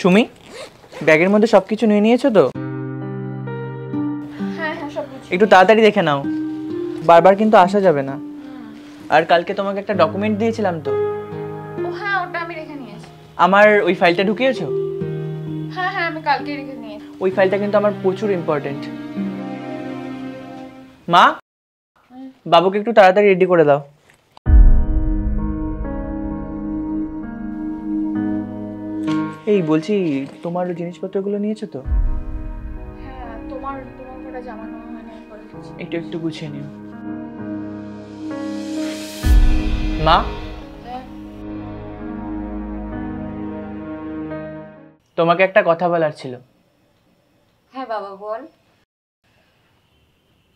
সুমি, ব্যাগের মধ্যে সবকিছু নিয়ে নিয়েছো তো? হ্যাঁ হ্যাঁ সবকিছু। একটু তাড়াতাড়ি দেখে নাও, বারবার কিন্তু আসা যাবে না। আর কালকে তোমাকে একটা ডকুমেন্ট দিয়েছিলাম তো। ও হ্যাঁ, ওটা আমি রেখে নিয়েছি। আমার ওই ফাইলটা ঢুকিয়েছো? হ্যাঁ হ্যাঁ, আমি কালকে রেখে নিয়েছি। ওই ফাইলটা কিন্তু আমার প্রচুর ইম্পর্টেন্ট। মা, বাবুকে একটু তাড়াতাড়ি রেডি করে দাও। এই বলছি, তোমার জিনিসপত্রগুলো নিয়েছো তো? হ্যাঁ, তোমার কটা জামা নেওয়া হয়নি, আমি পরে দিচ্ছি। একটু একটু গুছিয়ে নিও। মা, তোমাকে একটা কথা বলার ছিল। হ্যাঁ বাবা বল।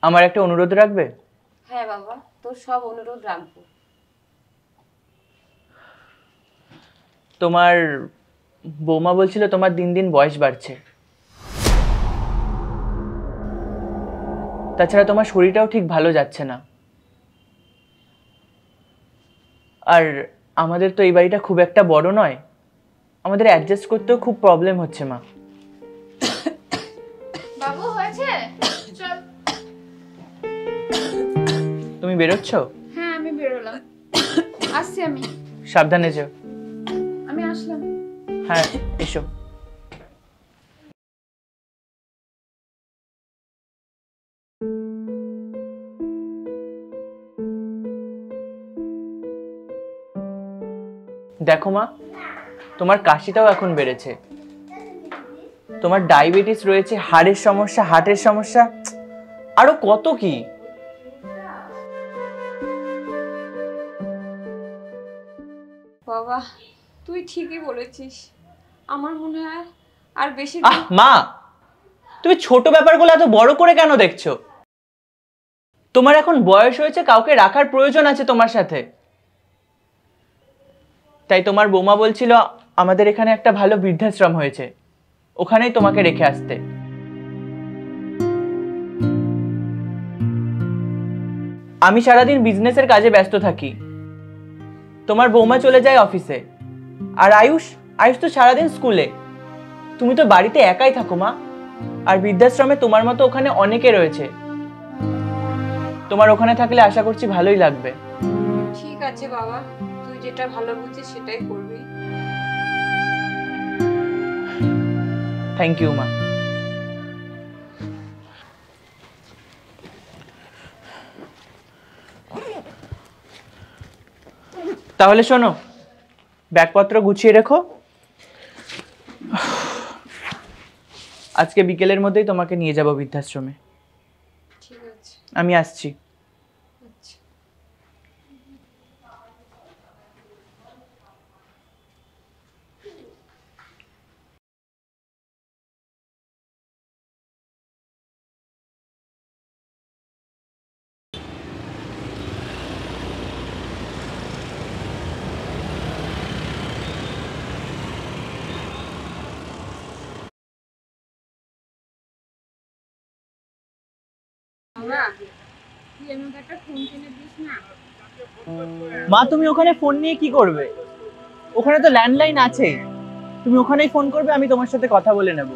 আমার একটা অনুরোধ রাখবে? হ্যাঁ বাবা, তোর সব অনুরোধ রাখবো। তোমার বৌমা বলছিল তোমার দিন দিন বয়স বাড়ছে, তাছাড়া তোমার শরীরটাও ঠিক ভালো যাচ্ছে না। আর আমাদের তো এই বাড়িটা খুব একটা বড় নয়, আমাদের অ্যাডজাস্ট করতেও খুব প্রবলেম হচ্ছে মা। বাবু হয়েছে, চল। তুমি বেরোচ্ছ? হ্যাঁ আমি বেরোলাম, আসছি আমি। সাবধানে যেও। আমি আসলাম। হ্যাঁ এসো। দেখো মা, তোমার কাশিটাও এখন বেড়েছে, তোমার ডায়াবেটিস রয়েছে, হাড়ের সমস্যা, হার্টের সমস্যা, আরো কত কি। বাবা তুই ঠিকই বলেছিস, আমার মনে হয় আর বেশি মা, তুমি ছোট ব্যাপারগুলো এত বড় করে কেন দেখছো? তোমার এখন বয়স হয়েছে, কাউকে রাখার প্রয়োজন আছে তোমার সাথে। তাই তোমার বৌমা বলছিল আমাদের এখানে একটা ভালো বৃদ্ধাশ্রম হয়েছে, ওখানেই তোমাকে রেখে আসতে। আমি সারাদিন বিজনেসের কাজে ব্যস্ত থাকি, তোমার বৌমা চলে যায় অফিসে, আর আয়ুষ তো সারাদিন স্কুলে। তুমি তো বাড়িতে একাই থাকো মা। আর বৃদ্ধাশ্রমে তোমার মতো ওখানে অনেকে রয়েছে, তোমার ওখানে থাকলে আশা করছি ভালোই লাগবে। ঠিক আছে বাবা, তুই যেটা ভালো বুঝিস সেটাই করবি। থ্যাংক ইউ মা। তাহলে শোনো, ব্যাগপত্র গুছিয়ে রেখো, আজকে বিকেলের মধ্যেই তোমাকে নিয়ে যাব বৃদ্ধাশ্রমে। ঠিক আছে, আমি আসছি। আচ্ছা। মা, তুমি ওখানে ফোন নিয়ে কি করবে? ওখানে তো ল্যান্ডলাইন আছে, তুমি ওখানেই ফোন করবে, আমি তোমার সাথে কথা বলে নেব।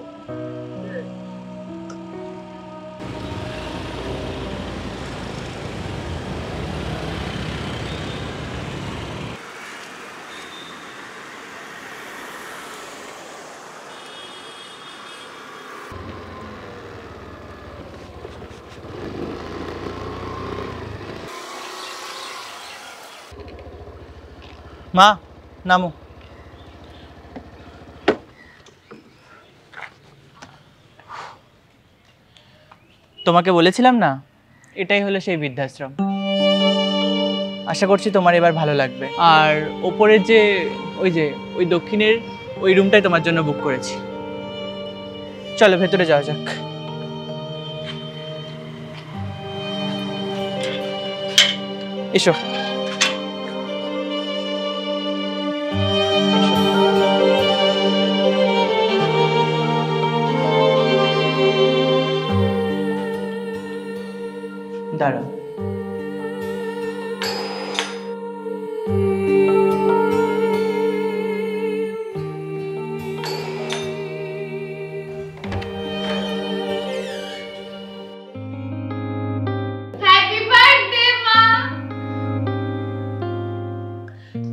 মা নামো। তোমাকে বলেছিলাম না, এটাই হলো সেই বৃদ্ধাশ্রম। আশা করছি তোমার এবার ভালো লাগবে। আর ওপরের যে ওই দক্ষিণের ওই রুমটাই তোমার জন্য বুক করেছি। চলো ভেতরে যাওয়া যাক। এসো। দাঁড়াও।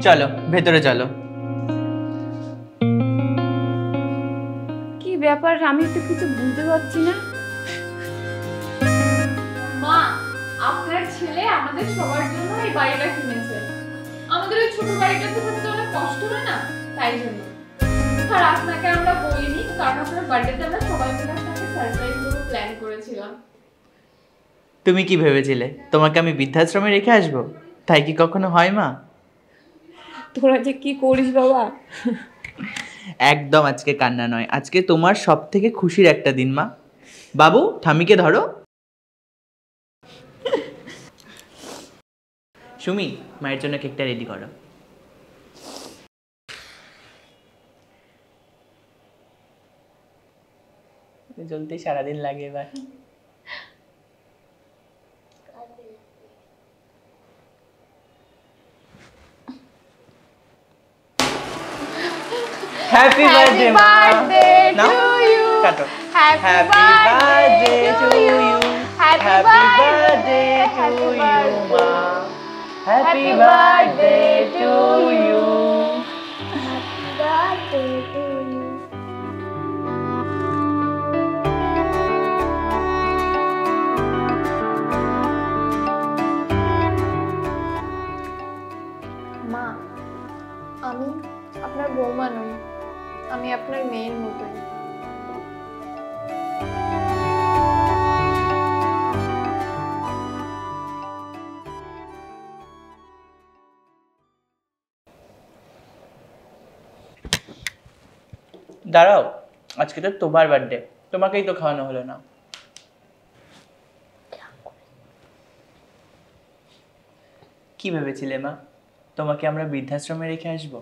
চলো ভেতরে চলো। কি ব্যাপার, আমি তো কিছু বুঝতে পারছি না। মা, আপনার ছেলে আমাদের সবার জন্য এই বাড়িটা কিনেছে। আমাদের ওই ছোট বাড়িটাতে থাকতে অনেক কষ্ট হয় না, তাই জন্য। আর আপনাকে আমরা বলিনি, কারণ আপনার বার্থডেতে আমরা সবাই মিলে আপনাকে সারপ্রাইজ দেবো প্ল্যান করেছিলাম। তুমি কি ভেবেছিলে তোমাকে আমি বৃদ্ধাশ্রমে রেখে আসবো? তাই কি কখনো হয় মা? তোরা যে কি করিস বাবা। একদম আজকে কান্না নয়, আজকে তোমার সব থেকে খুশির একটা দিন মা। বাবু ঠামিকে ধরো। সুমি, মায়ের জন্য কেকটা রেডি করো। জ্বলতে সারাদিন লাগে এবার। হ্যাপি বার্থডে মা। নাও কাটো। Happy birthday to you, happy birthday to you মা, হ্যাপি বার্থডে টু ইউ। মা, আমি আপনার বৌমা নই, আমি আপনার মেয়ের মতোই। দাঁড়াও, আজকে তো তোমার বার্থডে, তোমাকেই তো খাওয়ানো হলো না। কি ভেবেছিলে মা তোমাকে আমরা বৃদ্ধাশ্রমে রেখে আসবো?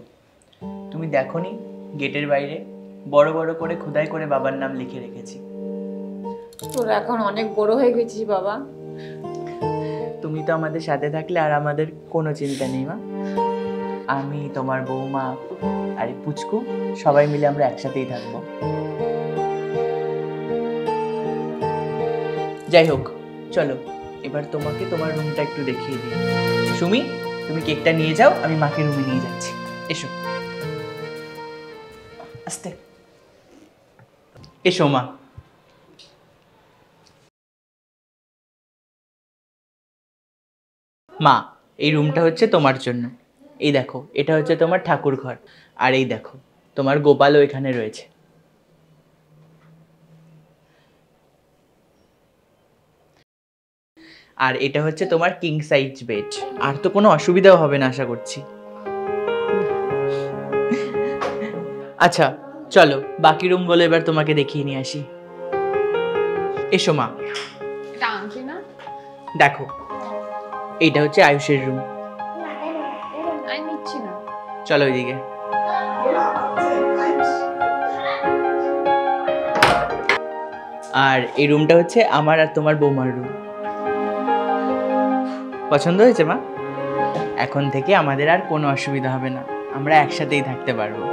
তুমি দেখোনি গেটের বাইরে বড় বড় করে খোদাই করে বাবার নাম লিখে রেখেছি। তোরা এখন অনেক বড় হয়ে গেছিস বাবা। তুমি তো আমাদের সাথে থাকলে আর আমাদের কোনো চিন্তা নেই মা। আমি, তোমার বৌমা আর এই পুচকু সবাই মিলে আমরা একসাথেই থাকবো। যাই হোক, চলো এবার তোমাকে তোমার রুমটা একটু দেখিয়ে দিই। সুমি, তুমি কেকটা নিয়ে যাও, আমি মাকে রুমে নিয়ে যাচ্ছি। এসো আস্তে, এসো মা। মা, এই রুমটা হচ্ছে তোমার জন্য। এই দেখো, এটা হচ্ছে তোমার ঠাকুর ঘর। আর এই দেখো, তোমার গোপালও এখানে রয়েছে। আর এটা হচ্ছে তোমার কিং সাইজ বেড। আর তো কোনো অসুবিধাও হবে না আশা করছি। আচ্ছা চলো, বাকি রুমগুলো এবার তোমাকে দেখিয়ে নিয়ে আসি। এসো মা। এটা আনছি না? দেখো, এইটা হচ্ছে আয়ুষের রুম। আমি নিচ্ছি না। চলো ওইদিকে। আর এই রুমটা হচ্ছে আমার আর তোমার বৌমার রুম। পছন্দ হয়েছে মা? এখন থেকে আমাদের আর কোনো অসুবিধা হবে না, আমরা একসাথেই থাকতে পারবো।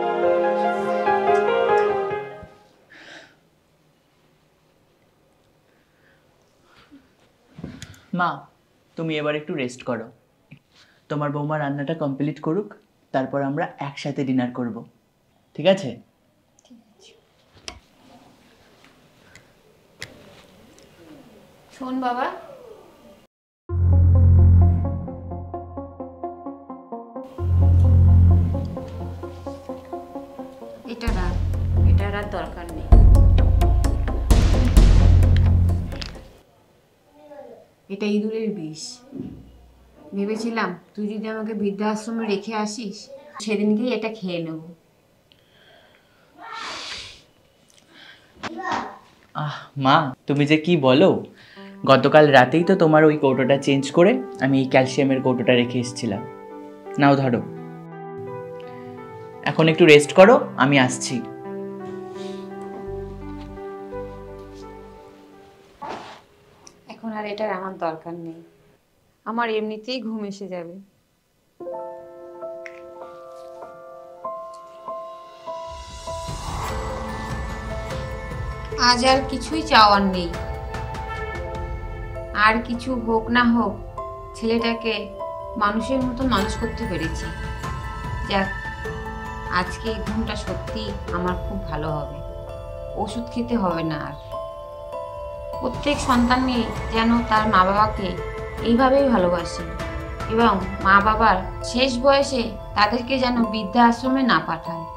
মা, তুমি এবার একটু রেস্ট করো। তোমার বৌমা রান্নাটা কমপ্লিট করুক, তারপর আমরা একসাথে ডিনার করব, ঠিক আছে? শোন বাবা, এটা রাত দরকার নেই। এটা ইঁদুরের বিষ। ভেবেছিলাম তুই যদি আমাকে বৃদ্ধাশ্রমে রেখে আসিস, সেদিনকেই এটা খেয়ে নেব। মা, তুমি যে কি বলো, গতকাল রাতেই তো তোমার ওই কৌটোটা চেঞ্জ করে আমি এই ক্যালসিয়ামের কৌটোটা রেখে এসেছিলাম। নাও ধরো, এখন একটু রেস্ট করো, আমি আসছি। এখন আর এটার আমার দরকার নেই, আমার এমনিতেই ঘুম এসে যাবে। আজ আর কিছুই চাওয়ার নেই। আর কিছু হোক না হোক, ছেলেটাকে মানুষের মতো মানুষ করতে পেরেছি। যাক, আজকে এই ঘুমটা সত্যি আমার খুব ভালো হবে। ওষুধ খেতে হবে না আর। প্রত্যেক সন্তানই যেন তার মা বাবাকে এইভাবেই ভালোবাসে এবং মা বাবার শেষ বয়সে তাদেরকে যেন বৃদ্ধাশ্রমে না পাঠায়।